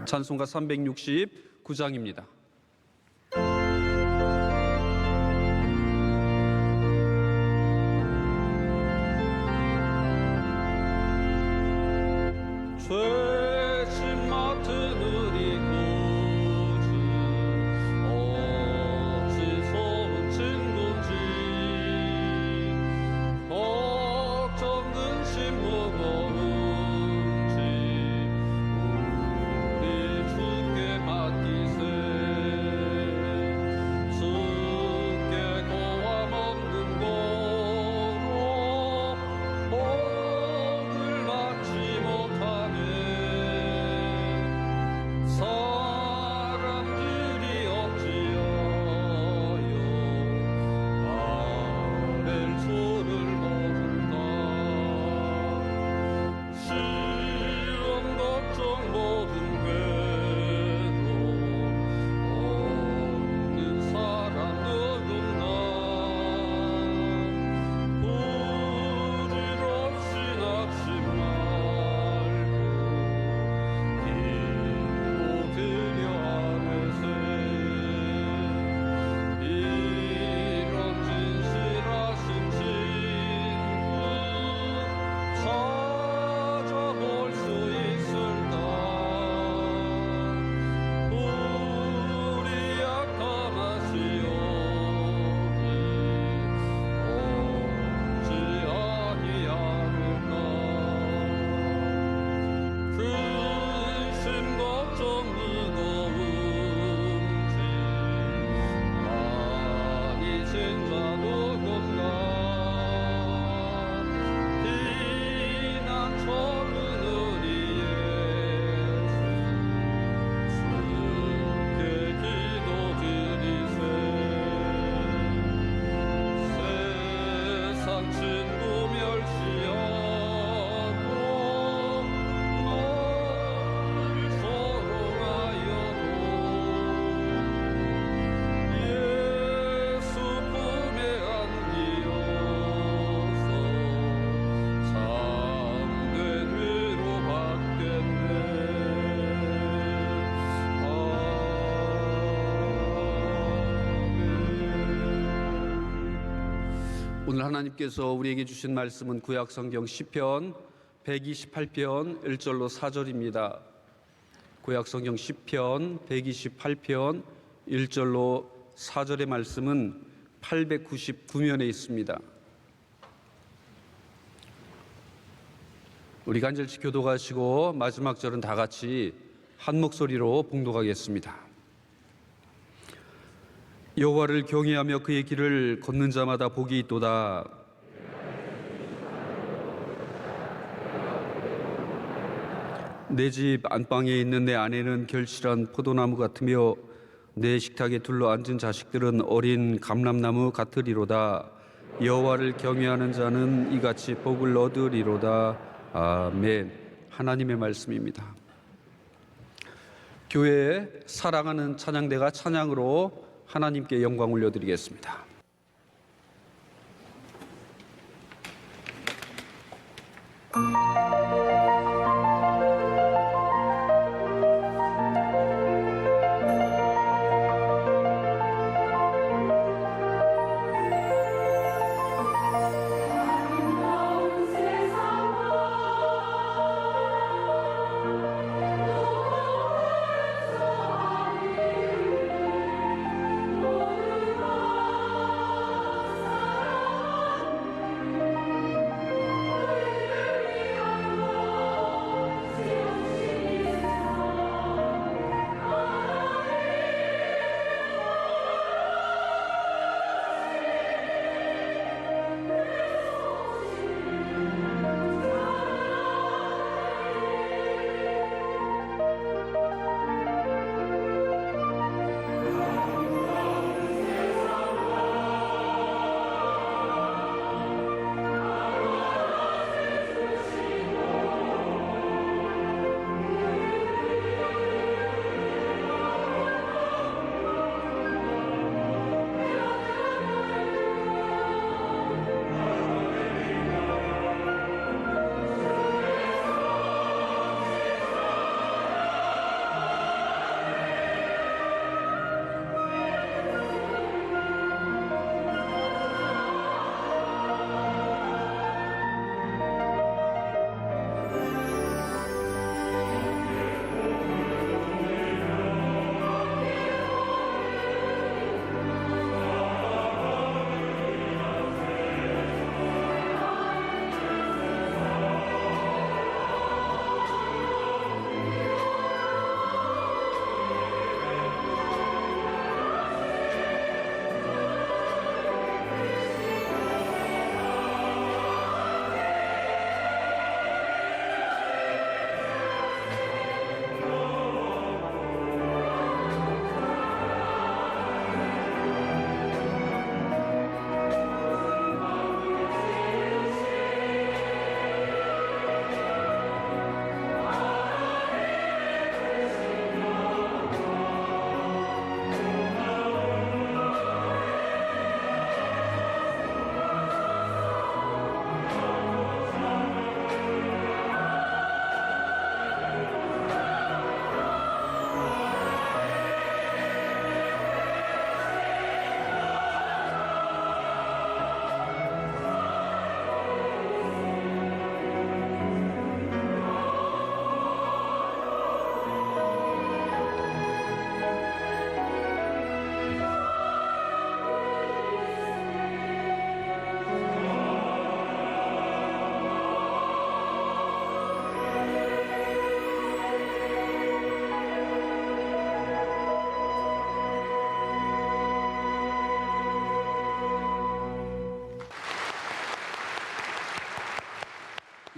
찬송가 369장입니다. 죄짐 맡은 우리 구주 어찌서 친구인지 걱정 근심 무거운지 우리 주께 맡기세. 주께 고함 없는 고로 복을 받지 못하네. 사람들이 어찌하여 아벨 소를 모를까. 시험 걱정 모든 괴로움 없는 사람 누군가. 부질없이 낙심 말고 기도드려 아뢰세. 이런 진실하신 친구 찾아볼 수 있을까. 우리 약함 아시오니 어찌 아니하는가. 근심 걱정 무거운지 많이 진자 누군가. 비난 처는 우리 예수 주께 기도드리세. 세상 친구 멸시하고 너를 소롱하여도 예수 품에 안기어서 참된 위로 받겠네. 아멘. 오늘 하나님께서 우리에게 주신 말씀은 구약성경 시편 128편 1절로 4절입니다. 구약성경 시편 128편 1절로 4절의 말씀은 899면에 있습니다. 우리 간절히 교독하시고 마지막 절은 다 같이 한 목소리로 봉독하겠습니다. 여호와를 경외하며 그의 길을 걷는 자마다 복이 있도다. 내 집 안방에 있는 내 아내는 결실한 포도나무 같으며 내 식탁에 둘러 앉은 자식들은 어린 감람나무 같으리로다. 여호와를 경외하는 자는 이같이 복을 얻으리로다. 아멘. 하나님의 말씀입니다. 교회에 사랑하는 찬양대가 찬양으로 하나님께 영광 올려드리겠습니다. 주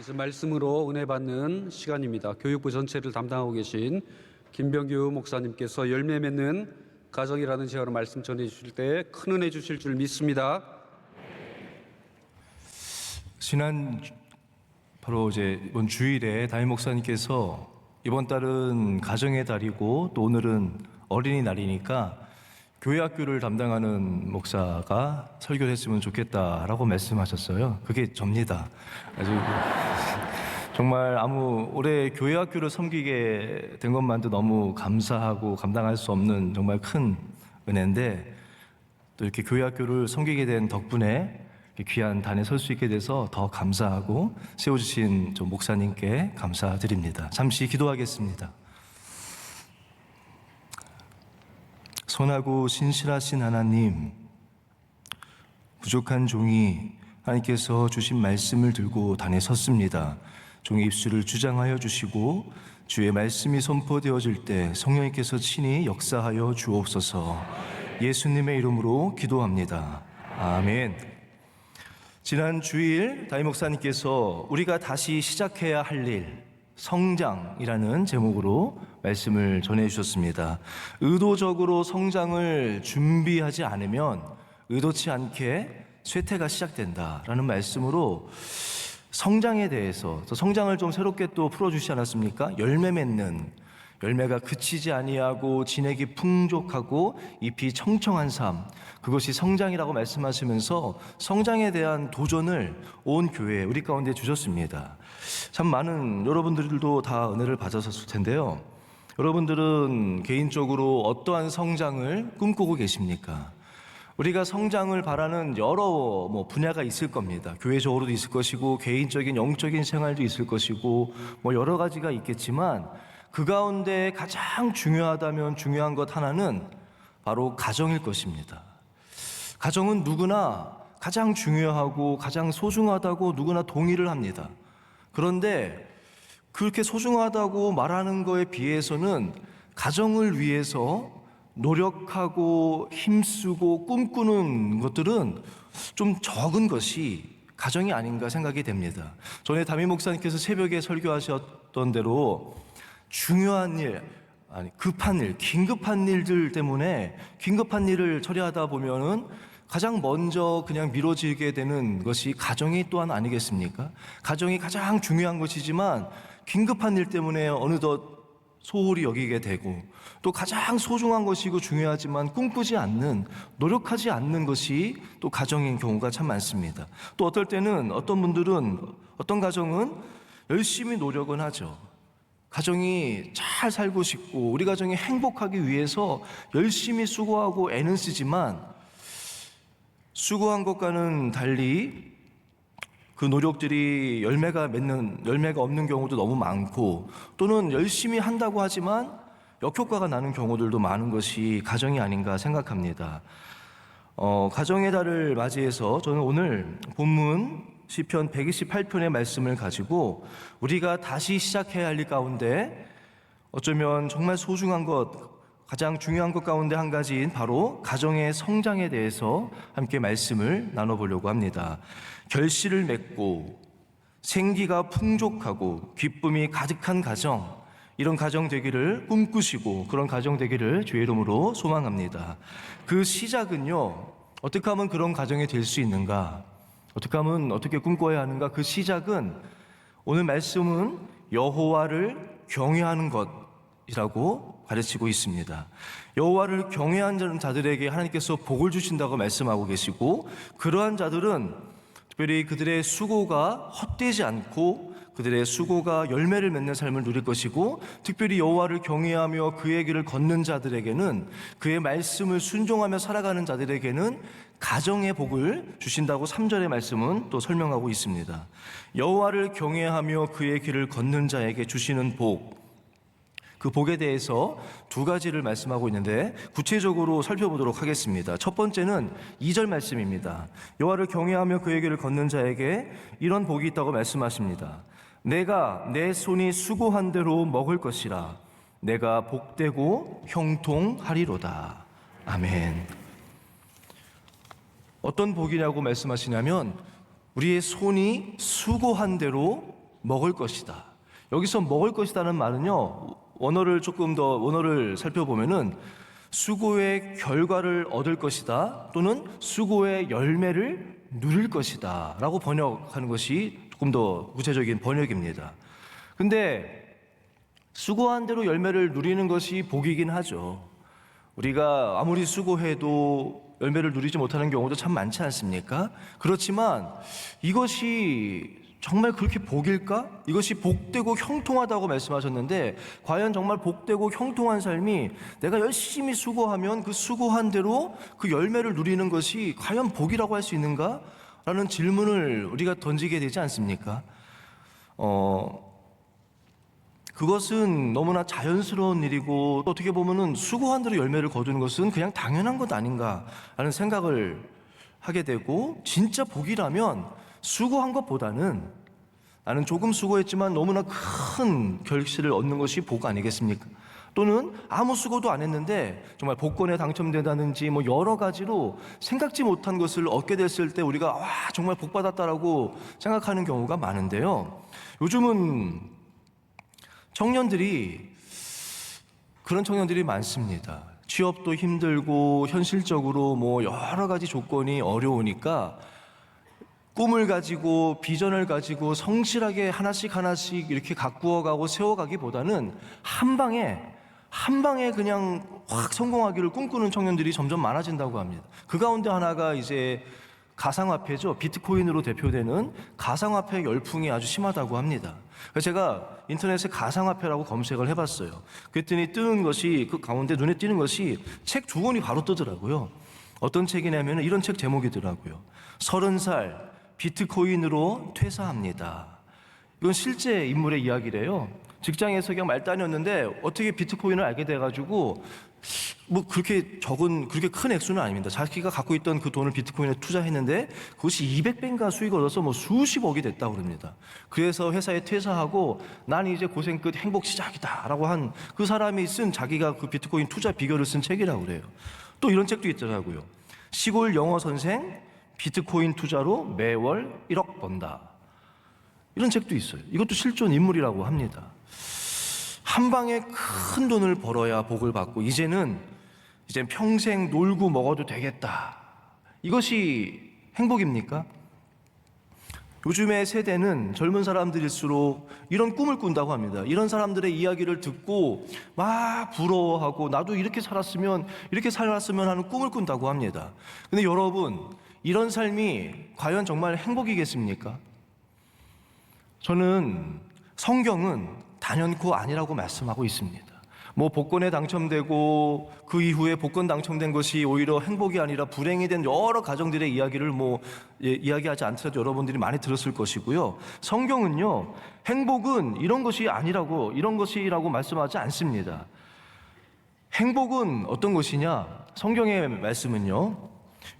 이제 말씀으로 은혜 받는 시간입니다. 교육부 전체를 담당하고 계신 김병규 목사님께서 열매 맺는 가정이라는 제어로 말씀 전해 주실 때 큰 은혜 주실 줄 믿습니다. 바로 이번 주일에 담임 목사님께서 이번 달은 가정의 달이고 또 오늘은 어린이날이니까 교회 학교를 담당하는 목사가 설교를 했으면 좋겠다라고 말씀하셨어요. 그게 접니다. 아주 정말 올해 교회 학교를 섬기게 된 것만도 너무 감사하고 감당할 수 없는 정말 큰 은혜인데, 또 이렇게 교회 학교를 섬기게 된 덕분에 귀한 단에 설 수 있게 돼서 더 감사하고 세워주신 목사님께 감사드립니다. 잠시 기도하겠습니다. 선하고 신실하신 하나님, 부족한 종이 하나님께서 주신 말씀을 들고 단에 섰습니다. 종의 입술을 주장하여 주시고 주의 말씀이 선포되어질 때 성령님께서 친히 역사하여 주옵소서. 예수님의 이름으로 기도합니다. 아멘. 지난 주일 담임 목사님께서 우리가 다시 시작해야 할 일, 성장이라는 제목으로 말씀을 전해주셨습니다. 의도적으로 성장을 준비하지 않으면 의도치 않게 쇠퇴가 시작된다라는 말씀으로 성장에 대해서, 성장을 좀 새롭게 또 풀어주시지 않았습니까? 열매 맺는, 열매가 그치지 아니하고 진액이 풍족하고 잎이 청청한 삶, 그것이 성장이라고 말씀하시면서 성장에 대한 도전을 온 교회에 우리 가운데 주셨습니다. 참 많은 여러분들도 다 은혜를 받으셨을 텐데요. 여러분들은 개인적으로 어떠한 성장을 꿈꾸고 계십니까? 우리가 성장을 바라는 여러 분야가 있을 겁니다. 교회적으로도 있을 것이고 개인적인 영적인 생활도 있을 것이고 여러 가지가 있겠지만, 그 가운데 가장 중요하다면 중요한 것 하나는 바로 가정일 것입니다. 가정은 누구나 가장 중요하고 가장 소중하다고 누구나 동의를 합니다. 그런데 그렇게 소중하다고 말하는 거에 비해서는 가정을 위해서 노력하고 힘쓰고 꿈꾸는 것들은 좀 적은 것이 가정이 아닌가 생각이 됩니다. 전에 담임 목사님께서 새벽에 설교하셨던 대로 중요한 일, 급한 일, 긴급한 일들 때문에 긴급한 일을 처리하다 보면은 가장 먼저 그냥 미뤄지게 되는 것이 가정이 또한 아니겠습니까? 가정이 가장 중요한 것이지만 긴급한 일 때문에 어느덧 소홀히 여기게 되고, 또 가장 소중한 것이고 중요하지만 꿈꾸지 않는, 노력하지 않는 것이 또 가정인 경우가 참 많습니다. 또 어떨 때는 어떤 분들은, 어떤 가정은 열심히 노력은 하죠. 가정이 잘 살고 싶고 우리 가정이 행복하기 위해서 열심히 수고하고 애는 쓰지만 수고한 것과는 달리 그 노력들이 열매가 없는 경우도 너무 많고, 또는 열심히 한다고 하지만 역효과가 나는 경우들도 많은 것이 가정이 아닌가 생각합니다. 가정의 달을 맞이해서 저는 오늘 본문 시편 128편의 말씀을 가지고 우리가 다시 시작해야 할 일 가운데 어쩌면 정말 소중한 것, 가장 중요한 것 가운데 한 가지인 바로 가정의 성장에 대해서 함께 말씀을 나눠보려고 합니다. 결실을 맺고 생기가 풍족하고 기쁨이 가득한 가정, 이런 가정 되기를 꿈꾸시고 그런 가정 되기를 주의 이름으로 소망합니다. 그 시작은요, 어떻게 하면 그런 가정이 될 수 있는가, 어떻게 하면 어떻게 꿈꿔야 하는가, 그 시작은 오늘 말씀은 여호와를 경외하는 것이라고 가르치고 있습니다. 여호와를 경외하는 자들에게 하나님께서 복을 주신다고 말씀하고 계시고, 그러한 자들은 특별히 그들의 수고가 헛되지 않고 그들의 수고가 열매를 맺는 삶을 누릴 것이고, 특별히 여호와를 경외하며 그의 길을 걷는 자들에게는, 그의 말씀을 순종하며 살아가는 자들에게는 가정의 복을 주신다고 3절의 말씀은 또 설명하고 있습니다. 여호와를 경외하며 그의 길을 걷는 자에게 주시는 복, 그 복에 대해서 두 가지를 말씀하고 있는데 구체적으로 살펴보도록 하겠습니다. 첫 번째는 2절 말씀입니다. 여호와를 경외하며 그의 길을 걷는 자에게 이런 복이 있다고 말씀하십니다. 내가 내 손이 수고한 대로 먹을 것이라. 내가 복되고 형통하리로다. 아멘. 어떤 복이냐고 말씀하시냐면 우리의 손이 수고한 대로 먹을 것이다. 여기서 먹을 것이다는 말은요, 원어를 살펴보면은 수고의 결과를 얻을 것이다 또는 수고의 열매를 누릴 것이다 라고 번역하는 것이 조금 더 구체적인 번역입니다. 근데 수고한 대로 열매를 누리는 것이 복이긴 하죠. 우리가 아무리 수고해도 열매를 누리지 못하는 경우도 참 많지 않습니까? 그렇지만 이것이 정말 그렇게 복일까? 이것이 복되고 형통하다고 말씀하셨는데 과연 정말 복되고 형통한 삶이 내가 열심히 수고하면 그 수고한 대로 그 열매를 누리는 것이 과연 복이라고 할 수 있는가? 라는 질문을 우리가 던지게 되지 않습니까? 그것은 너무나 자연스러운 일이고 또 어떻게 보면은 수고한 대로 열매를 거두는 것은 그냥 당연한 것 아닌가라는 생각을 하게 되고, 진짜 복이라면 수고한 것보다는 나는 조금 수고했지만 너무나 큰 결실을 얻는 것이 복 아니겠습니까? 또는 아무 수고도 안 했는데 정말 복권에 당첨된다든지 뭐 여러 가지로 생각지 못한 것을 얻게 됐을 때 우리가 와 정말 복 받았다라고 생각하는 경우가 많은데요. 요즘은 그런 청년들이 많습니다. 취업도 힘들고 현실적으로 뭐 여러 가지 조건이 어려우니까 꿈을 가지고 비전을 가지고 성실하게 하나씩 이렇게 가꾸어가고 세워가기보다는 한 방에 그냥 확 성공하기를 꿈꾸는 청년들이 점점 많아진다고 합니다. 그 가운데 하나가 이제 가상화폐죠. 비트코인으로 대표되는 가상화폐 열풍이 아주 심하다고 합니다. 그래서 제가 인터넷에 가상화폐라고 검색을 해봤어요. 그랬더니 뜨는 것이, 그 가운데 눈에 띄는 것이 책 두 권이 바로 뜨더라고요. 어떤 책이냐면 이런 책 제목이더라고요. 30살 비트코인으로 퇴사합니다. 이건 실제 인물의 이야기래요. 직장에서 그냥 말단이었는데 어떻게 비트코인을 알게 돼가지고 뭐 그렇게 큰 액수는 아닙니다. 자기가 갖고 있던 그 돈을 비트코인에 투자했는데 그것이 200배인가 수익을 얻어서 뭐 수십억이 됐다고 그럽니다. 그래서 회사에 퇴사하고 난 이제 고생 끝 행복 시작이다 라고 한 그 사람이 쓴, 자기가 그 비트코인 투자 비결을 쓴 책이라고 그래요. 또 이런 책도 있더라고요. 시골 영어 선생 비트코인 투자로 매월 1억 번다. 이런 책도 있어요. 이것도 실존 인물이라고 합니다. 한 방에 큰 돈을 벌어야 복을 받고 이제 평생 놀고 먹어도 되겠다. 이것이 행복입니까? 요즘의 세대는 젊은 사람들일수록 이런 꿈을 꾼다고 합니다. 이런 사람들의 이야기를 듣고 막 부러워하고 나도 이렇게 살았으면 하는 꿈을 꾼다고 합니다. 근데 여러분, 이런 삶이 과연 정말 행복이겠습니까? 저는 성경은 단연코 아니라고 말씀하고 있습니다. 뭐 복권에 당첨되고 그 이후에 복권 당첨된 것이 오히려 행복이 아니라 불행이 된 여러 가정들의 이야기를 이야기하지 않더라도 여러분들이 많이 들었을 것이고요. 성경은요, 행복은 이런 것이라고 말씀하지 않습니다. 행복은 어떤 것이냐? 성경의 말씀은요,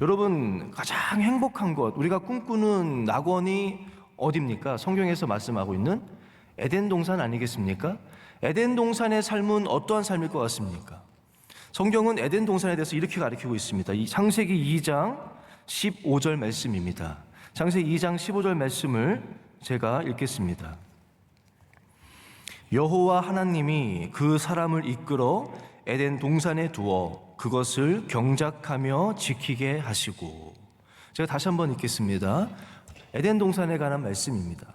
여러분 가장 행복한 것, 우리가 꿈꾸는 낙원이 어디입니까? 성경에서 말씀하고 있는 에덴 동산 아니겠습니까? 에덴 동산의 삶은 어떠한 삶일 것 같습니까? 성경은 에덴 동산에 대해서 이렇게 가르치고 있습니다. 이 창세기 2장 15절 말씀입니다. 창세기 2장 15절 말씀을 제가 읽겠습니다. 여호와 하나님이 그 사람을 이끌어 에덴 동산에 두어 그것을 경작하며 지키게 하시고. 제가 다시 한번 읽겠습니다. 에덴 동산에 관한 말씀입니다.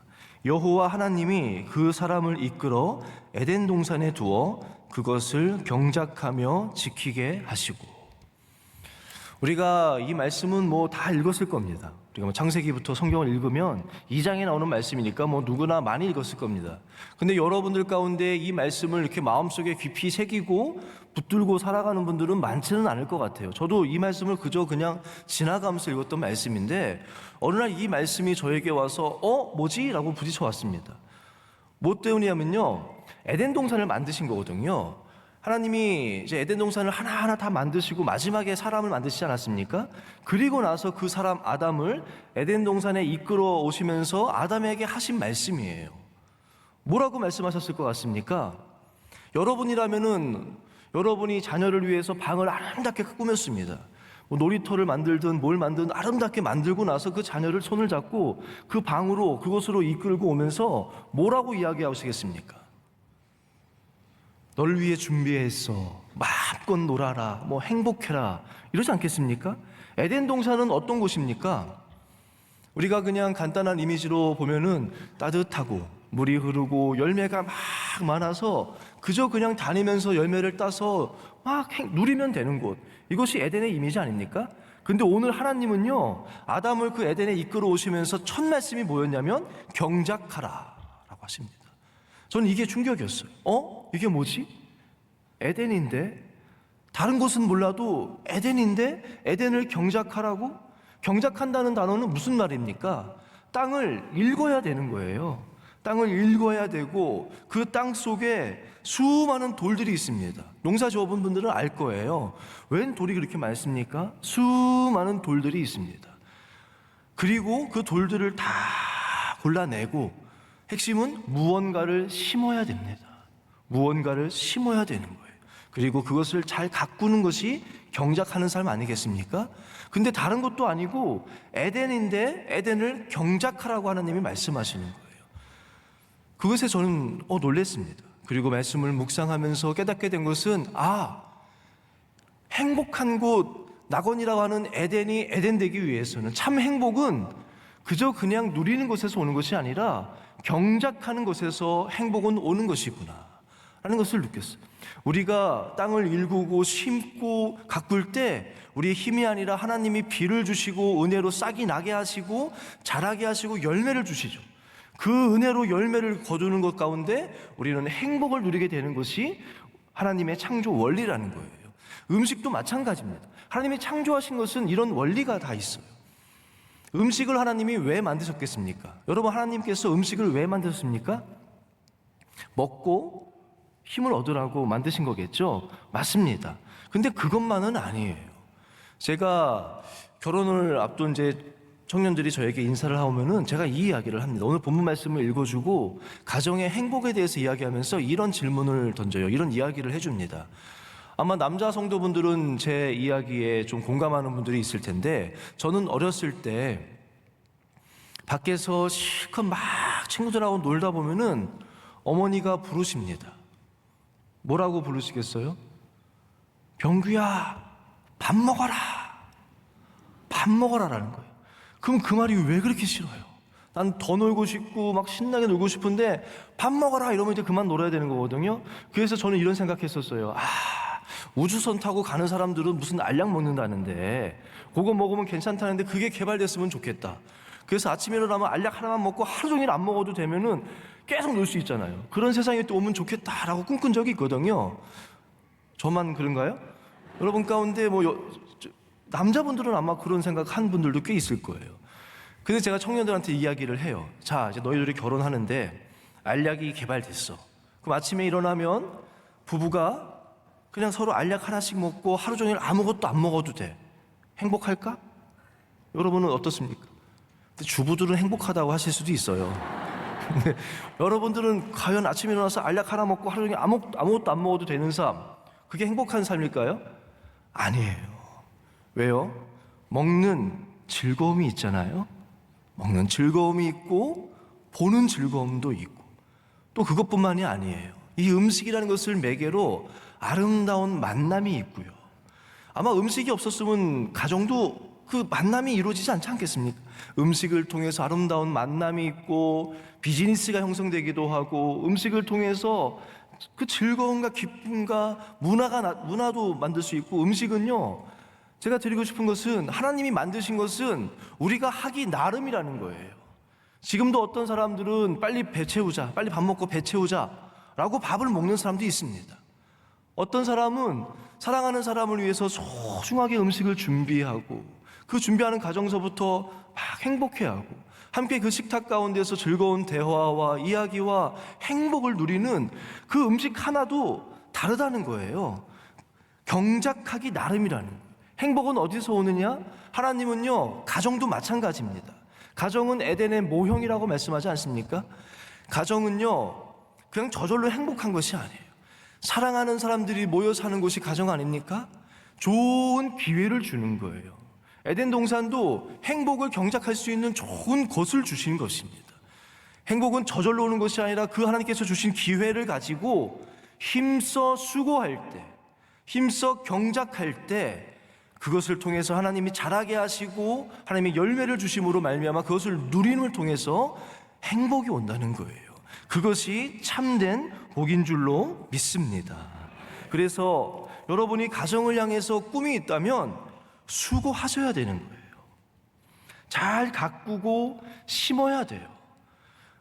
여호와 하나님이 그 사람을 이끌어 에덴 동산에 두어 그것을 경작하며 지키게 하시고. 우리가 이 말씀은 뭐 다 읽었을 겁니다. 우리가 뭐 창세기부터 성경을 읽으면 2장에 나오는 말씀이니까 뭐 누구나 많이 읽었을 겁니다. 근데 여러분들 가운데 이 말씀을 이렇게 마음속에 깊이 새기고 붙들고 살아가는 분들은 많지는 않을 것 같아요. 저도 이 말씀을 그냥 지나가면서 읽었던 말씀인데 어느 날 이 말씀이 저에게 와서 뭐지? 라고 부딪혀 왔습니다. 뭐 때문이냐면요, 에덴 동산을 만드신 거거든요. 하나님이 이제 에덴 동산을 하나하나 다 만드시고 마지막에 사람을 만드시지 않았습니까? 그리고 나서 그 사람 아담을 에덴 동산에 이끌어 오시면서 아담에게 하신 말씀이에요. 뭐라고 말씀하셨을 것 같습니까? 여러분이라면은 여러분이 자녀를 위해서 방을 아름답게 꾸몄습니다. 뭐 놀이터를 만들든 뭘 만들든 아름답게 만들고 나서 그 자녀를 손을 잡고 그 방으로 그곳으로 이끌고 오면서 뭐라고 이야기하시겠습니까? 널 위해 준비했어. 마음껏 놀아라. 뭐 행복해라. 이러지 않겠습니까? 에덴 동산은 어떤 곳입니까? 우리가 그냥 간단한 이미지로 보면은 따뜻하고 물이 흐르고 열매가 막 많아서 그저 그냥 다니면서 열매를 따서 막 누리면 되는 곳. 이것이 에덴의 이미지 아닙니까? 근데 오늘 하나님은요, 아담을 그 에덴에 이끌어 오시면서 첫 말씀이 뭐였냐면 경작하라 라고 하십니다. 저는 이게 충격이었어요. 이게 뭐지? 에덴인데? 다른 곳은 몰라도 에덴인데? 에덴을 경작하라고? 경작한다는 단어는 무슨 말입니까? 땅을 읽어야 되는 거예요. 땅을 읽어야 되고 그 땅 속에 수많은 돌들이 있습니다. 농사 지어본 분들은 알 거예요. 웬 돌이 그렇게 많습니까? 수많은 돌들이 있습니다. 그리고 그 돌들을 다 골라내고 핵심은 무언가를 심어야 됩니다. 무언가를 심어야 되는 거예요. 그리고 그것을 잘 가꾸는 것이 경작하는 삶 아니겠습니까? 근데 다른 것도 아니고 에덴인데 에덴을 경작하라고 하나님이 말씀하시는 거예요. 그것에 저는 놀랐습니다. 그리고 말씀을 묵상하면서 깨닫게 된 것은 행복한 곳 낙원이라고 하는 에덴이 에덴되기 위해서는 참 행복은 그저 그냥 누리는 곳에서 오는 것이 아니라 경작하는 곳에서 행복은 오는 것이구나 라는 것을 느꼈어요. 우리가 땅을 일구고 심고 가꿀 때 우리의 힘이 아니라 하나님이 비를 주시고 은혜로 싹이 나게 하시고 자라게 하시고 열매를 주시죠. 그 은혜로 열매를 거두는 것 가운데 우리는 행복을 누리게 되는 것이 하나님의 창조 원리라는 거예요. 음식도 마찬가지입니다. 하나님이 창조하신 것은 이런 원리가 다 있어요. 음식을 하나님이 왜 만드셨겠습니까? 여러분, 하나님께서 음식을 왜 만드셨습니까? 먹고 힘을 얻으라고 만드신 거겠죠? 맞습니다. 근데 그것만은 아니에요. 제가 결혼을 앞둔 이제 청년들이 저에게 인사를 하오면은 제가 이 이야기를 합니다. 오늘 본문 말씀을 읽어주고 가정의 행복에 대해서 이야기하면서 이런 질문을 던져요. 이런 이야기를 해줍니다. 아마 남자 성도분들은 제 이야기에 좀 공감하는 분들이 있을 텐데, 저는 어렸을 때 밖에서 실컷 막 친구들하고 놀다 보면은 어머니가 부르십니다. 뭐라고 부르시겠어요? 병규야, 밥 먹어라. 밥 먹어라라는 거예요. 그럼 그 말이 왜 그렇게 싫어요? 난 더 놀고 싶고 막 신나게 놀고 싶은데 밥 먹어라 이러면 이제 그만 놀아야 되는 거거든요. 그래서 저는 이런 생각했었어요. 우주선 타고 가는 사람들은 무슨 알약 먹는다는데 그거 먹으면 괜찮다는데 그게 개발됐으면 좋겠다. 그래서 아침에 일어나면 알약 하나만 먹고 하루 종일 안 먹어도 되면은 계속 놀 수 있잖아요. 그런 세상이 또 오면 좋겠다라고 꿈꾼 적이 있거든요. 저만 그런가요? 여러분 가운데 남자분들은 아마 그런 생각 한 분들도 꽤 있을 거예요. 근데 제가 청년들한테 이야기를 해요. 자, 이제 너희들이 결혼하는데 알약이 개발됐어. 그럼 아침에 일어나면 부부가 그냥 서로 알약 하나씩 먹고 하루 종일 아무것도 안 먹어도 돼. 행복할까? 여러분은 어떻습니까? 근데 주부들은 행복하다고 하실 수도 있어요. 근데 여러분들은 과연 아침에 일어나서 알약 하나 먹고 하루 종일 아무것도 안 먹어도 되는 삶, 그게 행복한 삶일까요? 아니에요. 왜요? 먹는 즐거움이 있잖아요. 먹는 즐거움이 있고 보는 즐거움도 있고 또 그것뿐만이 아니에요. 이 음식이라는 것을 매개로 아름다운 만남이 있고요. 아마 음식이 없었으면 가정도 그 만남이 이루어지지 않지 않겠습니까? 음식을 통해서 아름다운 만남이 있고 비즈니스가 형성되기도 하고 음식을 통해서 그 즐거움과 기쁨과 문화도 만들 수 있고 음식은요, 제가 드리고 싶은 것은 하나님이 만드신 것은 우리가 하기 나름이라는 거예요. 지금도 어떤 사람들은 빨리 배 채우자, 빨리 밥 먹고 배 채우자 라고 밥을 먹는 사람도 있습니다. 어떤 사람은 사랑하는 사람을 위해서 소중하게 음식을 준비하고 그 준비하는 과정서부터 막 행복해하고 함께 그 식탁 가운데서 즐거운 대화와 이야기와 행복을 누리는 그 음식 하나도 다르다는 거예요. 경작하기 나름이라는 거예요. 행복은 어디서 오느냐? 하나님은요, 가정도 마찬가지입니다. 가정은 에덴의 모형이라고 말씀하지 않습니까? 가정은요, 그냥 저절로 행복한 것이 아니에요. 사랑하는 사람들이 모여 사는 곳이 가정 아닙니까? 좋은 기회를 주는 거예요. 에덴 동산도 행복을 경작할 수 있는 좋은 것을 주신 것입니다. 행복은 저절로 오는 것이 아니라 그 하나님께서 주신 기회를 가지고 힘써 수고할 때, 힘써 경작할 때 그것을 통해서 하나님이 자라게 하시고 하나님의 열매를 주심으로 말미암아 그것을 누림을 통해서 행복이 온다는 거예요. 그것이 참된 복인 줄로 믿습니다. 그래서 여러분이 가정을 향해서 꿈이 있다면 수고하셔야 되는 거예요. 잘 가꾸고 심어야 돼요.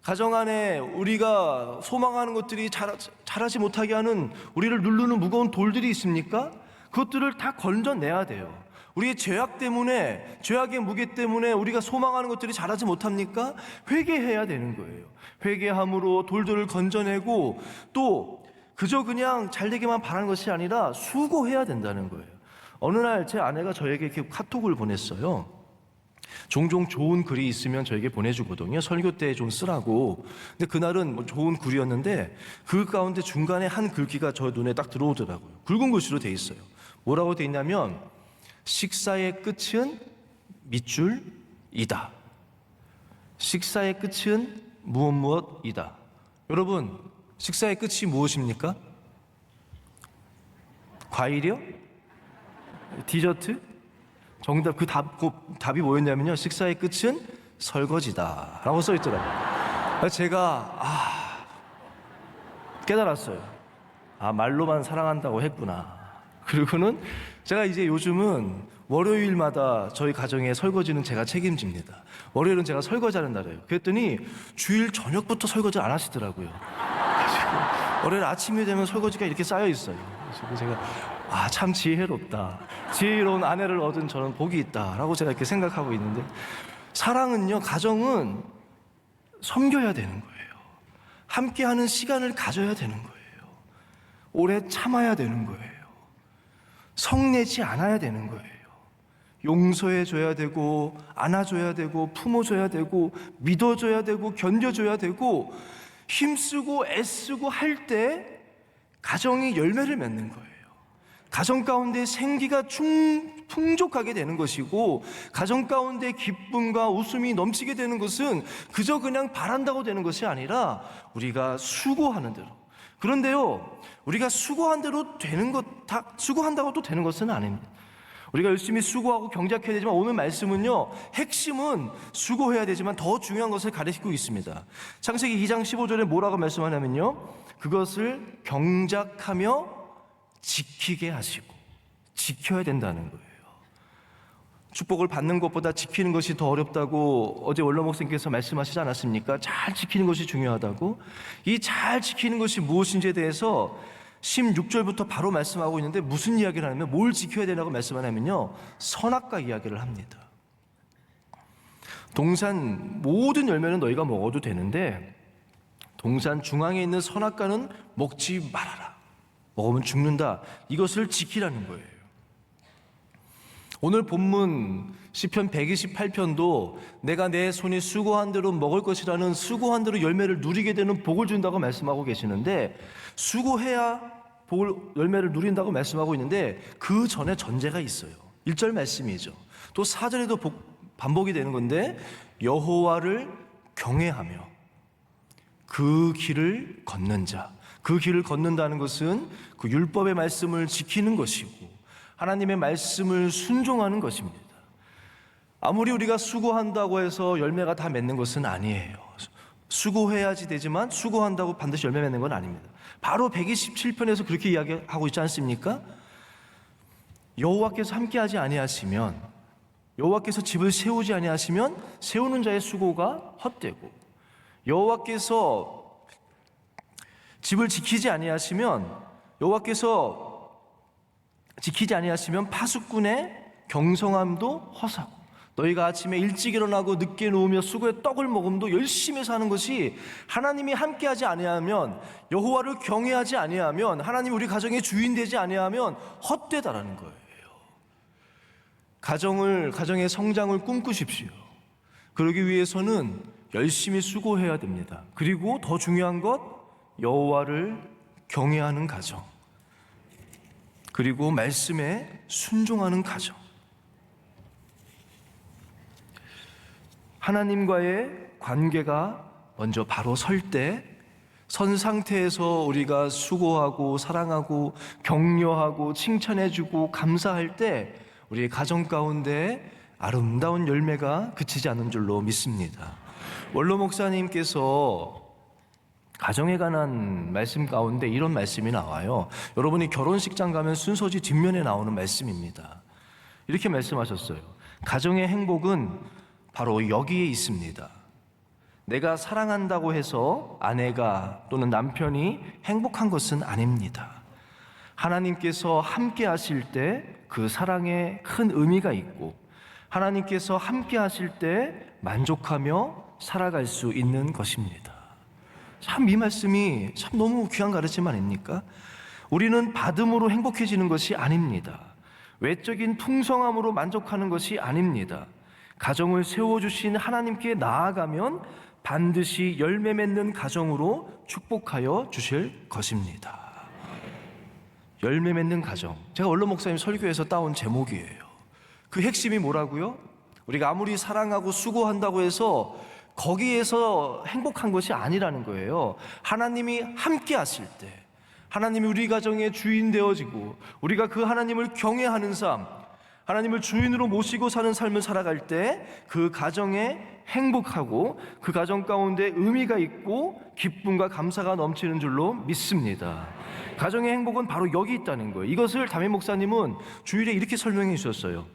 가정 안에 우리가 소망하는 것들이 자라지 못하게 하는 우리를 누르는 무거운 돌들이 있습니까? 그것들을 다 건져내야 돼요. 우리의 죄악 때문에, 죄악의 무게 때문에 우리가 소망하는 것들이 자라지 못합니까? 회개해야 되는 거예요. 회개함으로 돌들을 건져내고 또 그저 그냥 잘 되기만 바라는 것이 아니라 수고해야 된다는 거예요. 어느 날 제 아내가 저에게 이렇게 카톡을 보냈어요. 종종 좋은 글이 있으면 저에게 보내주거든요. 설교 때 좀 쓰라고. 근데 그날은 뭐 좋은 글이었는데 그 가운데 중간에 한 글귀가 저 눈에 딱 들어오더라고요. 굵은 글씨로 돼 있어요. 뭐라고 돼 있냐면 식사의 끝은 밑줄이다. 식사의 끝은 무엇이다. 여러분, 식사의 끝이 무엇입니까? 과일이요? 디저트? 정답, 그 답이 뭐였냐면요, 식사의 끝은 설거지다 라고 써있더라고요. 제가 깨달았어요. 말로만 사랑한다고 했구나. 그리고는 제가 이제 요즘은 월요일마다 저희 가정의 설거지는 제가 책임집니다. 월요일은 제가 설거지하는 날이에요. 그랬더니 주일 저녁부터 설거지 안 하시더라고요. 월요일 아침이 되면 설거지가 이렇게 쌓여 있어요. 그래서 제가 참 지혜롭다. 지혜로운 아내를 얻은 저는 복이 있다라고 제가 이렇게 생각하고 있는데, 사랑은요, 가정은 섬겨야 되는 거예요. 함께하는 시간을 가져야 되는 거예요. 오래 참아야 되는 거예요. 성내지 않아야 되는 거예요. 용서해줘야 되고, 안아줘야 되고, 품어줘야 되고, 믿어줘야 되고, 견뎌줘야 되고, 힘쓰고 애쓰고 할 때 가정이 열매를 맺는 거예요. 가정 가운데 생기가 풍족하게 되는 것이고, 가정 가운데 기쁨과 웃음이 넘치게 되는 것은 그저 그냥 바란다고 되는 것이 아니라 우리가 수고하는 대로. 그런데요, 우리가 수고한 대로 되는 수고한다고 또 되는 것은 아닙니다. 우리가 열심히 수고하고 경작해야 되지만, 오늘 말씀은요, 핵심은 수고해야 되지만 더 중요한 것을 가리키고 있습니다. 창세기 2장 15절에 뭐라고 말씀하냐면요, 그것을 경작하며 지키게 하시고, 지켜야 된다는 거예요. 축복을 받는 것보다 지키는 것이 더 어렵다고 어제 원로 목사님께서 말씀하시지 않았습니까? 잘 지키는 것이 중요하다고. 이 잘 지키는 것이 무엇인지에 대해서 16절부터 바로 말씀하고 있는데, 무슨 이야기를 하냐면, 뭘 지켜야 되냐고 말씀하냐면요, 선악과 이야기를 합니다. 동산 모든 열매는 너희가 먹어도 되는데 동산 중앙에 있는 선악과는 먹지 말아라. 먹으면 죽는다. 이것을 지키라는 거예요. 오늘 본문 시편 128편도 내가 내 손이 수고한 대로 먹을 것이라는, 수고한 대로 열매를 누리게 되는 복을 준다고 말씀하고 계시는데, 수고해야 열매를 누린다고 말씀하고 있는데, 그 전에 전제가 있어요. 1절 말씀이죠. 또 4절에도 반복이 되는 건데, 여호와를 경외하며 그 길을 걷는 자. 그 길을 걷는다는 것은 그 율법의 말씀을 지키는 것이고 하나님의 말씀을 순종하는 것입니다. 아무리 우리가 수고한다고 해서 열매가 다 맺는 것은 아니에요. 수고해야지 되지만 수고한다고 반드시 열매 맺는 건 아닙니다. 바로 127편에서 그렇게 이야기하고 있지 않습니까? 여호와께서 함께하지 아니하시면, 여호와께서 집을 세우지 아니하시면 세우는 자의 수고가 헛되고, 여호와께서 집을 지키지 아니하시면, 여호와께서 지키지 아니하시면 파수꾼의 경성함도 허사고, 너희가 아침에 일찍 일어나고 늦게 누우며 수고의 떡을 먹음도 열심히 사는 것이 하나님이 함께하지 아니하면, 여호와를 경외하지 아니하면, 하나님 우리 가정의 주인 되지 아니하면 헛되다라는 거예요. 가정의 성장을 꿈꾸십시오. 그러기 위해서는 열심히 수고해야 됩니다. 그리고 더 중요한 것, 여호와를 경외하는 가정. 그리고 말씀에 순종하는 가정. 하나님과의 관계가 먼저 바로 설 때, 선 상태에서 우리가 수고하고 사랑하고 격려하고 칭찬해주고 감사할 때 우리의 가정 가운데 아름다운 열매가 그치지 않는 줄로 믿습니다. 원로 목사님께서 가정에 관한 말씀 가운데 이런 말씀이 나와요. 여러분이 결혼식장 가면 순서지 뒷면에 나오는 말씀입니다. 이렇게 말씀하셨어요. 가정의 행복은 바로 여기에 있습니다. 내가 사랑한다고 해서 아내가 또는 남편이 행복한 것은 아닙니다. 하나님께서 함께 하실 때 그 사랑에 큰 의미가 있고, 하나님께서 함께 하실 때 만족하며 살아갈 수 있는 것입니다. 참 이 말씀이 참 너무 귀한 가르침 아닙니까? 우리는 받음으로 행복해지는 것이 아닙니다. 외적인 풍성함으로 만족하는 것이 아닙니다. 가정을 세워주신 하나님께 나아가면 반드시 열매 맺는 가정으로 축복하여 주실 것입니다. 열매 맺는 가정. 제가 원로 목사님 설교에서 따온 제목이에요. 그 핵심이 뭐라고요? 우리가 아무리 사랑하고 수고한다고 해서 거기에서 행복한 것이 아니라는 거예요. 하나님이 함께 하실 때, 하나님이 우리 가정의 주인 되어지고 우리가 그 하나님을 경외하는 삶, 하나님을 주인으로 모시고 사는 삶을 살아갈 때 그 가정에 행복하고 그 가정 가운데 의미가 있고 기쁨과 감사가 넘치는 줄로 믿습니다. 가정의 행복은 바로 여기 있다는 거예요. 이것을 담임 목사님은 주일에 이렇게 설명해 주셨어요.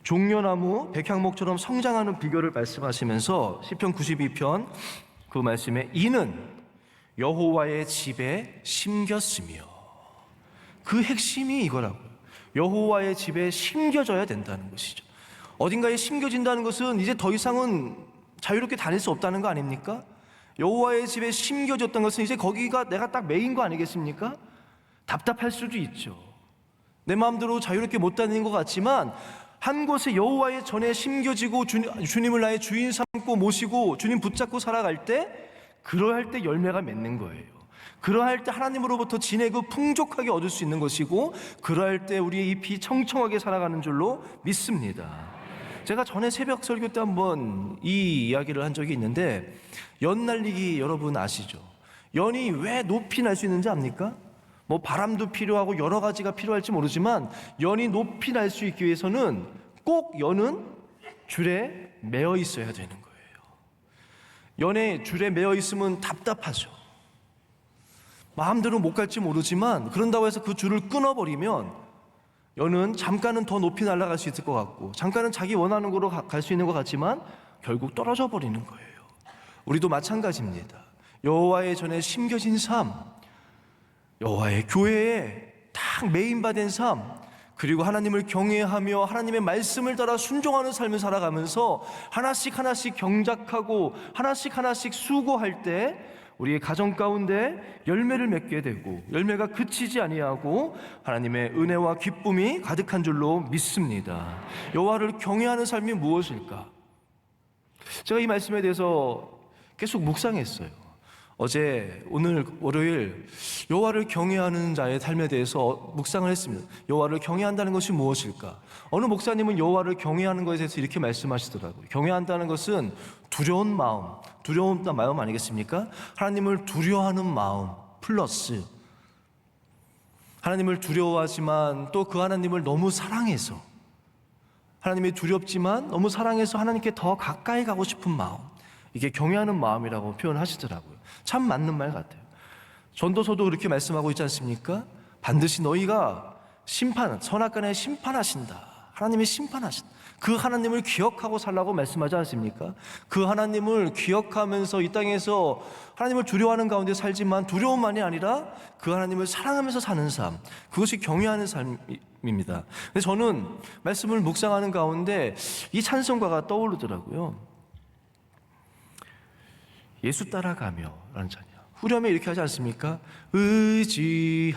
종려나무 백향목처럼 성장하는 비결을 말씀하시면서 시편 92편 그 말씀에 이는 여호와의 집에 심겼으며, 그 핵심이 이거라고요. 여호와의 집에 심겨져야 된다는 것이죠. 어딘가에 심겨진다는 것은 이제 더 이상은 자유롭게 다닐 수 없다는 거 아닙니까? 여호와의 집에 심겨졌던 것은 이제 거기가 내가 딱 메인 거 아니겠습니까? 답답할 수도 있죠. 내 마음대로 자유롭게 못 다니는 것 같지만 한 곳에 여호와의 전에 심겨지고 주님을 나의 주인 삼고 모시고 주님 붙잡고 살아갈 때, 그러할 때 열매가 맺는 거예요. 그러할 때 하나님으로부터 진액을 풍족하게 얻을 수 있는 것이고, 그러할 때 우리의 잎이 청청하게 살아가는 줄로 믿습니다. 제가 전에 새벽 설교 때 한번 이 이야기를 한 적이 있는데, 연 날리기 여러분 아시죠? 연이 왜 높이 날 수 있는지 압니까? 뭐 바람도 필요하고 여러 가지가 필요할지 모르지만 연이 높이 날 수 있기 위해서는 꼭 연은 줄에 매어 있어야 되는 거예요. 연에 줄에 매어 있으면 답답하죠. 마음대로 못 갈지 모르지만 그런다고 해서 그 줄을 끊어버리면 연은 잠깐은 더 높이 날아갈 수 있을 것 같고 잠깐은 자기 원하는 곳으로 갈 수 있는 것 같지만 결국 떨어져 버리는 거예요. 우리도 마찬가지입니다. 여호와의 전에 심겨진 삶, 여호와의 교회에 딱 메인화된 삶, 그리고 하나님을 경외하며 하나님의 말씀을 따라 순종하는 삶을 살아가면서 하나씩 하나씩 경작하고 하나씩 수고할 때 우리의 가정 가운데 열매를 맺게 되고 열매가 그치지 아니하고 하나님의 은혜와 기쁨이 가득한 줄로 믿습니다. 여호와를 경외하는 삶이 무엇일까? 제가 이 말씀에 대해서 계속 묵상했어요. 어제 오늘 월요일 여호와를 경외하는 자의 삶에 대해서 묵상을 했습니다. 여호와를 경외한다는 것이 무엇일까? 어느 목사님은 여호와를 경외하는 것에 대해서 이렇게 말씀하시더라고요. 경외한다는 것은 두려운 마음 아니겠습니까? 하나님을 두려워하는 마음 플러스 하나님을 두려워하지만 또 그 하나님을 너무 사랑해서, 하나님이 두렵지만 너무 사랑해서 하나님께 더 가까이 가고 싶은 마음, 이게 경외하는 마음이라고 표현하시더라고요. 참 맞는 말 같아요. 전도서도 그렇게 말씀하고 있지 않습니까? 반드시 너희가 선악간에 심판하신다. 하나님이 심판하신다. 그 하나님을 기억하고 살라고 말씀하지 않습니까? 그 하나님을 기억하면서 이 땅에서 하나님을 두려워하는 가운데 살지만 두려움만이 아니라 그 하나님을 사랑하면서 사는 삶, 그것이 경외하는 삶입니다. 근데 저는 말씀을 묵상하는 가운데 이 찬송가가 떠오르더라고요. 예수 따라가며 라는 찬양. 후렴에 이렇게 하지 않습니까? 의지하고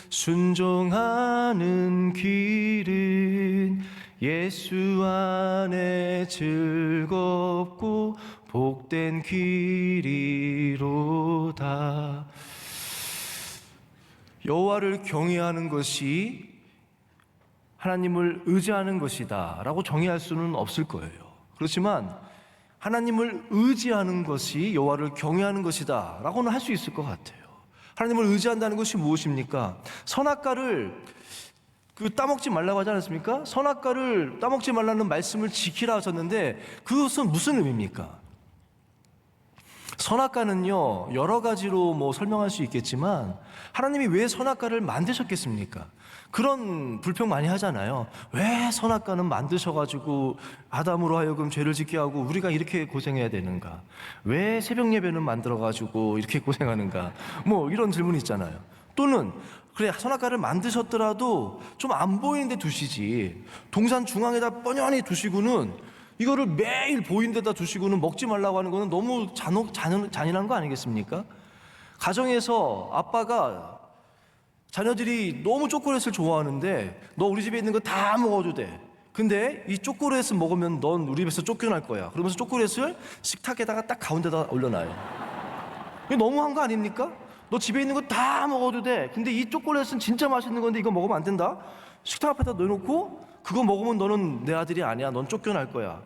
순종하는 길은 예수 안에 즐겁고 복된 길이로다. 여호와를 경외하는 것이 하나님을 의지하는 것이다 라고 정의할 수는 없을 거예요. 그렇지만 하나님을 의지하는 것이 여호와를 경외하는 것이다 라고는 할 수 있을 것 같아요. 하나님을 의지한다는 것이 무엇입니까? 선악과를 따먹지 말라고 하지 않았습니까? 선악과를 따먹지 말라는 말씀을 지키라 하셨는데 그것은 무슨 의미입니까? 선악과는요, 여러 가지로 설명할 수 있겠지만 하나님이 왜 선악과를 만드셨겠습니까? 그런 불평 많이 하잖아요. 왜 선악과는 만드셔가지고 아담으로 하여금 죄를 짓게 하고 우리가 이렇게 고생해야 되는가? 왜 새벽 예배는 만들어가지고 이렇게 고생하는가? 이런 질문이 있잖아요. 또는 그래, 선악과를 만드셨더라도 좀 안 보이는 데 두시지, 동산 중앙에다 뻔히 두시고는 이거를 매일 보이는 데다 두시고는 먹지 말라고 하는 거는 너무 잔인한 거 아니겠습니까? 가정에서 아빠가 자녀들이 너무 초콜릿을 좋아하는데 너 우리 집에 있는 거 다 먹어도 돼. 근데 이 초콜릿을 먹으면 넌 우리 집에서 쫓겨날 거야. 그러면서 초콜릿을 식탁에다가 딱 가운데다 올려놔요. 이거 너무한 거 아닙니까? 너 집에 있는 거 다 먹어도 돼. 근데 이 초콜릿은 진짜 맛있는 건데 이거 먹으면 안 된다. 식탁 앞에다 넣어놓고 그거 먹으면 너는 내 아들이 아니야. 넌 쫓겨날 거야.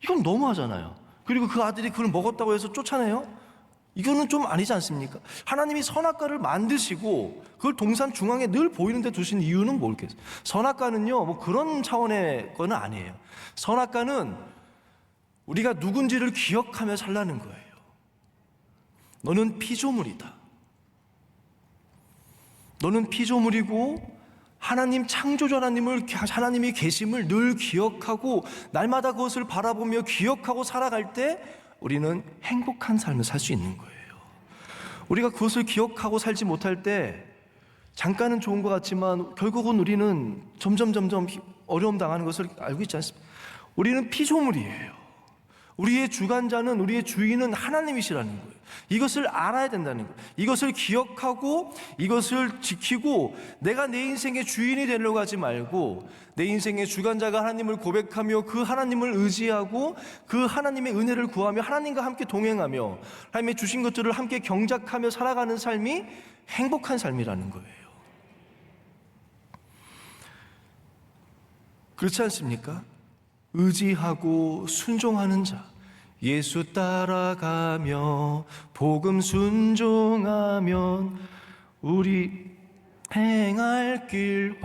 이건 너무하잖아요. 그리고 그 아들이 그걸 먹었다고 해서 쫓아내요? 이거는 좀 아니지 않습니까? 하나님이 선악과를 만드시고 그걸 동산 중앙에 늘 보이는 데 두신 이유는 뭘겠어요? 선악과는요, 그런 차원의 거는 아니에요. 선악과는 우리가 누군지를 기억하며 살라는 거예요. 너는 피조물이다. 너는 피조물이고 하나님, 창조주 하나님이 계심을 늘 기억하고 날마다 그것을 바라보며 기억하고 살아갈 때 우리는 행복한 삶을 살 수 있는 거예요. 우리가 그것을 기억하고 살지 못할 때 잠깐은 좋은 것 같지만 결국은 우리는 점점 어려움 당하는 것을 알고 있지 않습니까? 우리는 피조물이에요. 우리의 주관자는, 우리의 주인은 하나님이시라는 거예요. 이것을 알아야 된다는 거예요. 이것을 기억하고 이것을 지키고 내가 내 인생의 주인이 되려고 하지 말고 내 인생의 주관자가 하나님을 고백하며 그 하나님을 의지하고 그 하나님의 은혜를 구하며 하나님과 함께 동행하며 하나님의 주신 것들을 함께 경작하며 살아가는 삶이 행복한 삶이라는 거예요. 그렇지 않습니까? 의지하고 순종하는 자, 예수 따라가며 복음 순종하면 우리 행할 길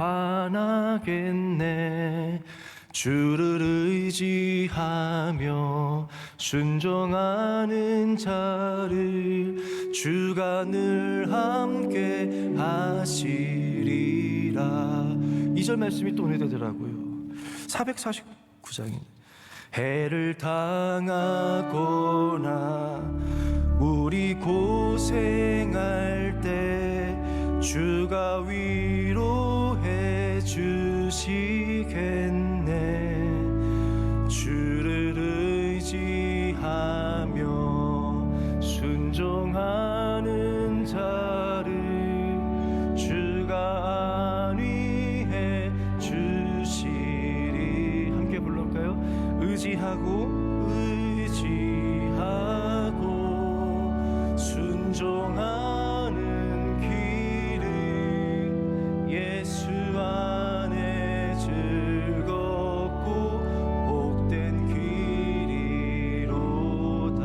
환하겠네. 주를 의지하며 순종하는 자를 주가 늘 함께 하시리라. 2절 말씀이 또 은혜되더라고요. 449장입니다. 해를 당하거나 우리 고생할 때 주가 위로해 주시겠네. 주를 의지하며 순종하는 자를 주가 안위해 주시리. 함께 불러볼까요? 의지하고 순종하는 길은 예수 안에 즐겁고 복된 길이로다.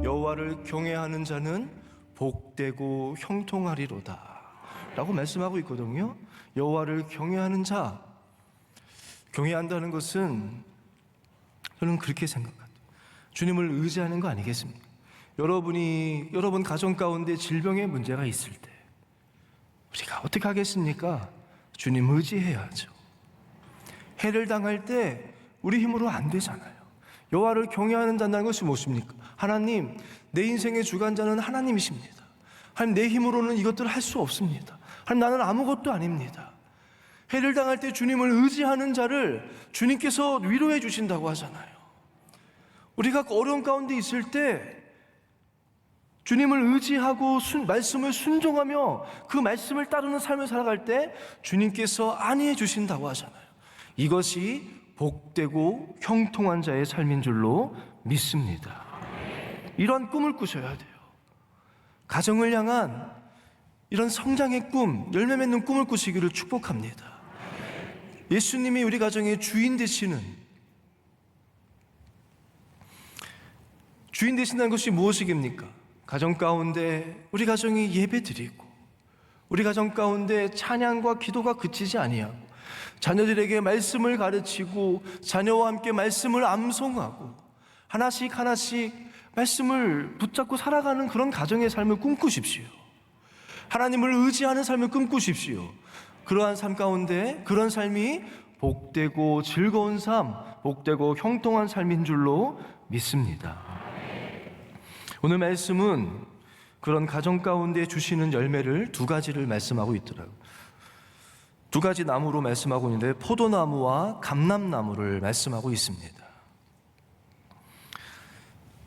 여호와를 경외하는 자는 복되고 형통하리로다 라고 말씀하고 있거든요. 여호와를 경외하는 자, 경외한다는 것은 저는 그렇게 생각합니다. 주님을 의지하는 거 아니겠습니까? 여러분 가정 가운데 질병의 문제가 있을 때 우리가 어떻게 하겠습니까? 주님 의지해야죠. 해를 당할 때 우리 힘으로 안 되잖아요. 여호와를 경외하는 자는 것이 무엇입니까? 하나님, 내 인생의 주관자는 하나님이십니다. 하나님, 내 힘으로는 이것들을 할 수 없습니다. 하나님, 나는 아무것도 아닙니다. 해를 당할 때 주님을 의지하는 자를 주님께서 위로해 주신다고 하잖아요. 우리가 어려운 가운데 있을 때 주님을 의지하고 말씀을 순종하며 그 말씀을 따르는 삶을 살아갈 때 주님께서 안위해 주신다고 하잖아요. 이것이 복되고 형통한 자의 삶인 줄로 믿습니다. 이러한 꿈을 꾸셔야 돼요. 가정을 향한 이런 성장의 꿈, 열매 맺는 꿈을 꾸시기를 축복합니다. 예수님이 우리 가정의 주인 되신다는 것이 무엇이겠습니까? 가정 가운데 우리 가정이 예배드리고, 우리 가정 가운데 찬양과 기도가 그치지 아니하고, 자녀들에게 말씀을 가르치고 자녀와 함께 말씀을 암송하고 하나씩 말씀을 붙잡고 살아가는 그런 가정의 삶을 꿈꾸십시오. 하나님을 의지하는 삶을 꿈꾸십시오. 그러한 삶 가운데 그런 삶이 복되고 즐거운 삶, 복되고 형통한 삶인 줄로 믿습니다. 오늘 말씀은 그런 가정 가운데 주시는 열매를 두 가지를 말씀하고 있더라고요. 두 가지 나무로 말씀하고 있는데 포도나무와 감람나무를 말씀하고 있습니다.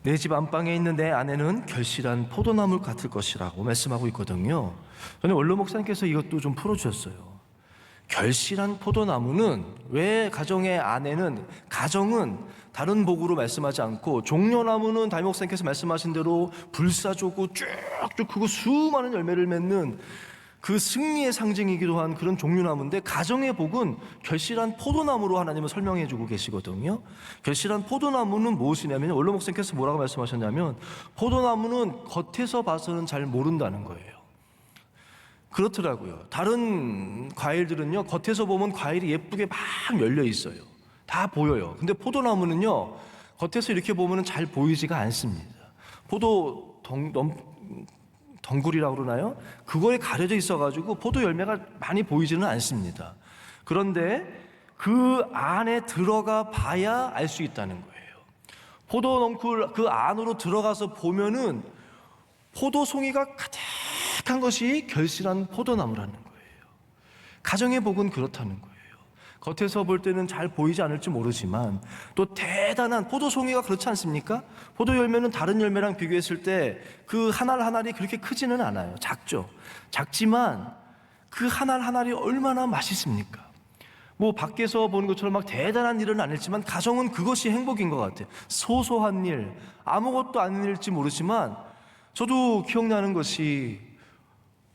내 집 안방에 있는 내 아내는 결실한 포도나무 같을 것이라고 말씀하고 있거든요. 저는 원로 목사님께서 이것도 좀 풀어주셨어요. 결실한 포도나무는 왜 가정의 아내는, 가정은 다른 복으로 말씀하지 않고, 종려나무는 담임 목사님께서 말씀하신 대로 불사조고 쭉쭉 크고 수많은 열매를 맺는 그 승리의 상징이기도 한 그런 종류나무인데, 가정의 복은 결실한 포도나무로 하나님은 설명해 주고 계시거든요. 결실한 포도나무는 무엇이냐면, 원로 목사님께서 뭐라고 말씀하셨냐면, 포도나무는 겉에서 봐서는 잘 모른다는 거예요. 그렇더라고요. 다른 과일들은요, 겉에서 보면 과일이 예쁘게 막 열려 있어요. 다 보여요. 근데 포도나무는요, 겉에서 이렇게 보면 잘 보이지가 않습니다. 포도 덩굴이라고 그러나요? 그거에 가려져 있어가지고 포도 열매가 많이 보이지는 않습니다. 그런데 그 안에 들어가 봐야 알 수 있다는 거예요. 포도 덩굴 그 안으로 들어가서 보면은 포도송이가 가득한 것이 결실한 포도나무라는 거예요. 가정의 복은 그렇다는 거예요. 겉에서 볼 때는 잘 보이지 않을지 모르지만 또 대단한 포도송이가 그렇지 않습니까? 포도 열매는 다른 열매랑 비교했을 때 그 한 알 한 알이 그렇게 크지는 않아요. 작죠. 작지만 그 한 알 한 알이 얼마나 맛있습니까? 뭐 밖에서 보는 것처럼 막 대단한 일은 아니지만 가정은 그것이 행복인 것 같아요. 소소한 일, 아무것도 아닌 일일지 모르지만 저도 기억나는 것이,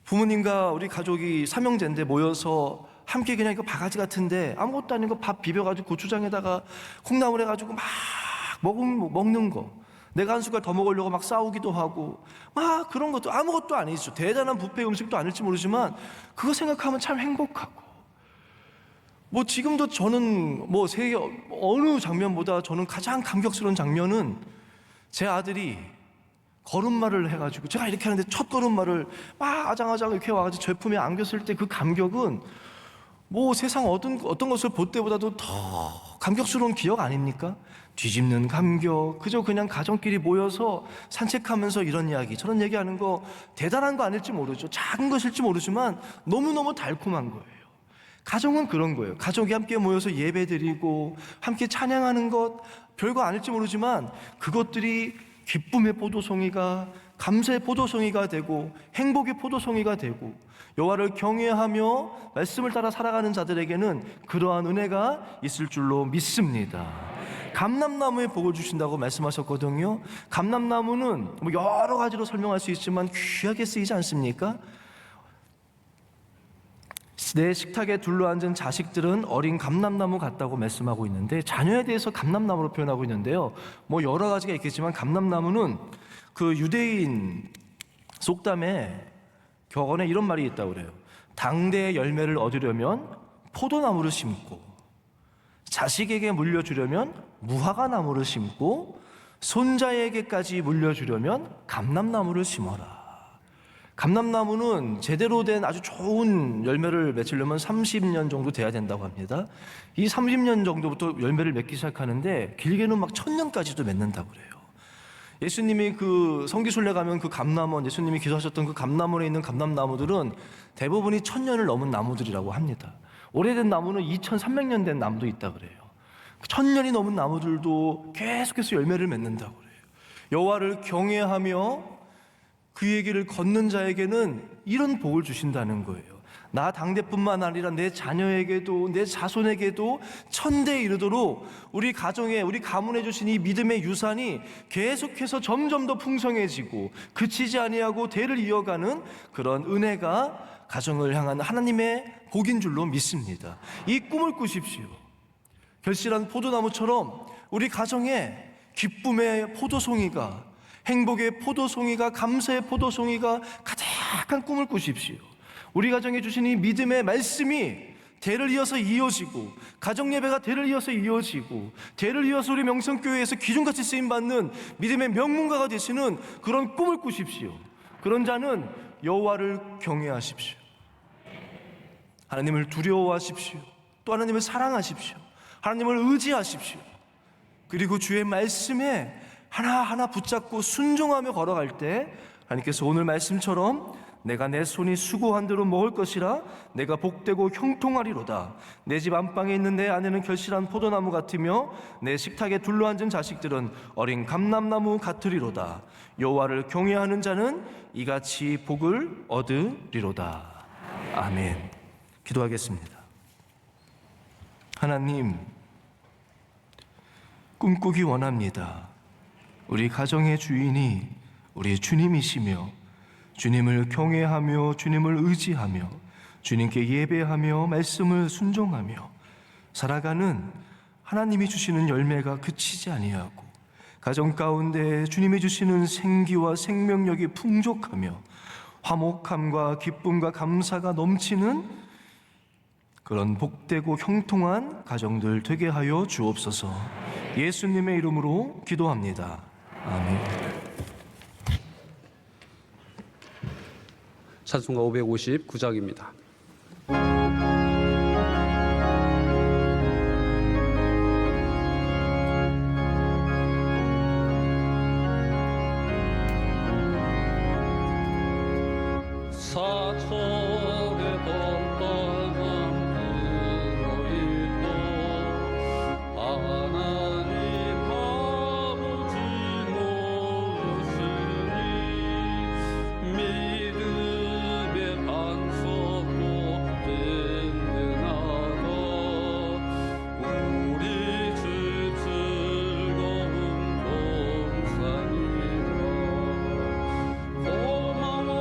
부모님과 우리 가족이 삼형제인데 모여서 함께 그냥 이거 바가지 같은데 아무것도 아닌 거 밥 비벼가지고 고추장에다가 콩나물 해가지고 막 먹는 거, 내가 한 숟갈 더 먹으려고 막 싸우기도 하고 막 그런 것도 아무것도 아니죠. 대단한 뷔페 음식도 아닐지 모르지만 그거 생각하면 참 행복하고, 뭐 지금도 저는 뭐 세계 어느 장면보다 저는 가장 감격스러운 장면은 제 아들이 걸음마를 해가지고, 제가 이렇게 하는데 첫 걸음마를 막 아장아장 이렇게 와가지고 제 품에 안겼을 때 그 감격은 뭐 세상 어떤 것을 볼 때보다도 더 감격스러운 기억 아닙니까? 뒤집는 감격, 그저 그냥 가정끼리 모여서 산책하면서 이런 이야기 저런 얘기하는 거 대단한 거 아닐지 모르죠. 작은 것일지 모르지만 너무너무 달콤한 거예요. 가정은 그런 거예요. 가족이 함께 모여서 예배드리고 함께 찬양하는 것 별거 아닐지 모르지만 그것들이 기쁨의 포도송이가, 감사의 포도송이가 되고 행복의 포도송이가 되고, 여호와를 경외하며 말씀을 따라 살아가는 자들에게는 그러한 은혜가 있을 줄로 믿습니다. 감람나무에 복을 주신다고 말씀하셨거든요. 감람나무는 뭐 여러 가지로 설명할 수 있지만 귀하게 쓰이지 않습니까? 내 식탁에 둘러앉은 자식들은 어린 감람나무 같다고 말씀하고 있는데, 자녀에 대해서 감람나무로 표현하고 있는데요. 뭐 여러 가지가 있겠지만 감람나무는 그 유대인 속담에 격언에 이런 말이 있다고 그래요. 당대의 열매를 얻으려면 포도나무를 심고, 자식에게 물려주려면 무화과나무를 심고, 손자에게까지 물려주려면 감람나무를 심어라. 감람나무는 제대로 된 아주 좋은 열매를 맺으려면 30년 정도 돼야 된다고 합니다. 이 30년 정도부터 열매를 맺기 시작하는데 길게는 막 1000년까지도 맺는다고 그래요. 예수님이 그 성기순례 가면 그 감람원, 예수님이 기도하셨던 그 감람원에 있는 감람나무들은 대부분이 1000년을 넘은 나무들이라고 합니다. 오래된 나무는 2300년 된 나무도 있다 그래요. 1000년이 넘은 나무들도 계속해서 열매를 맺는다고 그래요. 여호와를 경외하며 그의 길을 걷는 자에게는 이런 복을 주신다는 거예요. 나 당대뿐만 아니라 내 자녀에게도 내 자손에게도 천대에 이르도록 우리 가정에 우리 가문에 주신 이 믿음의 유산이 계속해서 점점 더 풍성해지고 그치지 아니하고 대를 이어가는 그런 은혜가 가정을 향한 하나님의 복인 줄로 믿습니다. 이 꿈을 꾸십시오. 결실한 포도나무처럼 우리 가정에 기쁨의 포도송이가, 행복의 포도송이가, 감사의 포도송이가 가득한 꿈을 꾸십시오. 우리 가정에 주신 이 믿음의 말씀이 대를 이어서 이어지고, 가정 예배가 대를 이어서 이어지고, 대를 이어서 우리 명성교회에서 기준같이 쓰임받는 믿음의 명문가가 되시는 그런 꿈을 꾸십시오. 그런 자는 여호와를 경외하십시오. 하나님을 두려워하십시오. 또 하나님을 사랑하십시오. 하나님을 의지하십시오. 그리고 주의 말씀에 하나하나 붙잡고 순종하며 걸어갈 때 하나님께서 오늘 말씀처럼 내가 내 손이 수고한 대로 먹을 것이라 내가 복되고 형통하리로다. 내 집 안방에 있는 내 아내는 결실한 포도나무 같으며 내 식탁에 둘러앉은 자식들은 어린 감람나무 같으리로다. 여호와를 경외하는 자는 이같이 복을 얻으리로다. 아멘. 기도하겠습니다. 하나님, 꿈꾸기 원합니다. 우리 가정의 주인이 우리 주님이시며 주님을 경외하며 주님을 의지하며 주님께 예배하며 말씀을 순종하며 살아가는 하나님이 주시는 열매가 그치지 아니하고 가정 가운데 주님이 주시는 생기와 생명력이 풍족하며 화목함과 기쁨과 감사가 넘치는 그런 복되고 형통한 가정들 되게 하여 주옵소서. 예수님의 이름으로 기도합니다. 아멘. 찬송가 559장입니다. 사천에 떴다만 불어있고 하나님 아버지 모르시니 믿음의 반석고 든든하다. 우리 주 즐거운 동산이라 고마워라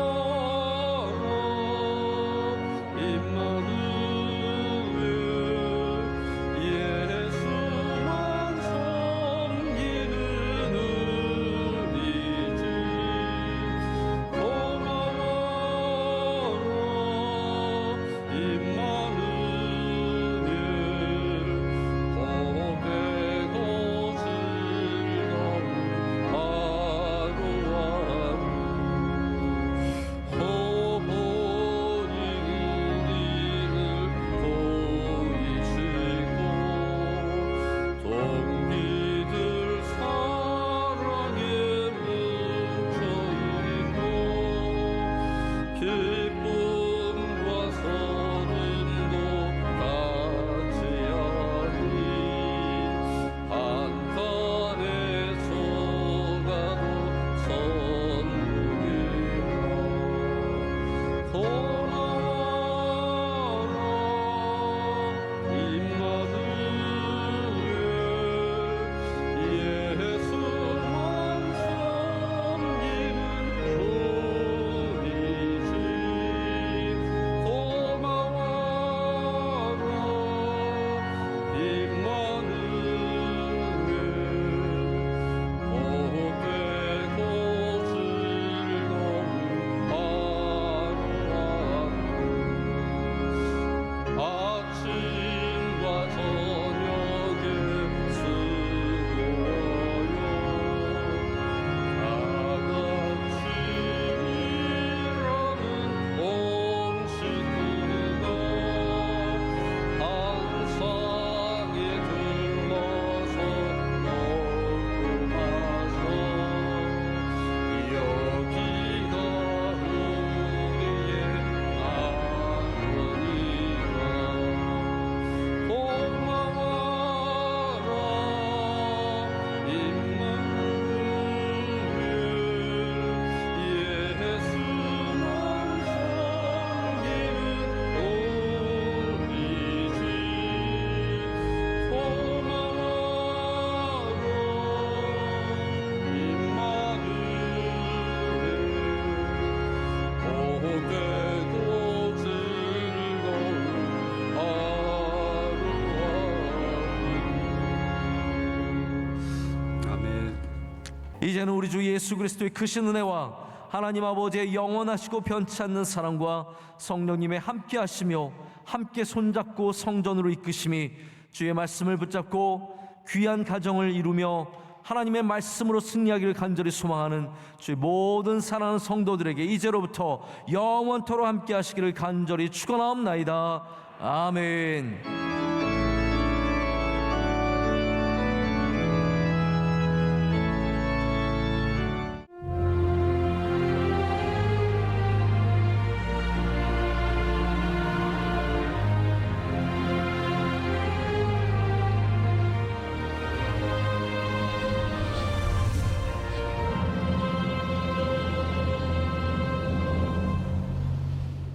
이제는 우리 주 예수 그리스도의 크신 은혜와 하나님 아버지의 영원하시고 변치 않는 사랑과 성령님의 함께 하시며 함께 손잡고 성전으로 이끄심이 주의 말씀을 붙잡고 귀한 가정을 이루며 하나님의 말씀으로 승리하기를 간절히 소망하는 주의 모든 사랑하는 성도들에게 이제로부터 영원토록 함께 하시기를 간절히 축원하옵나이다. 아멘.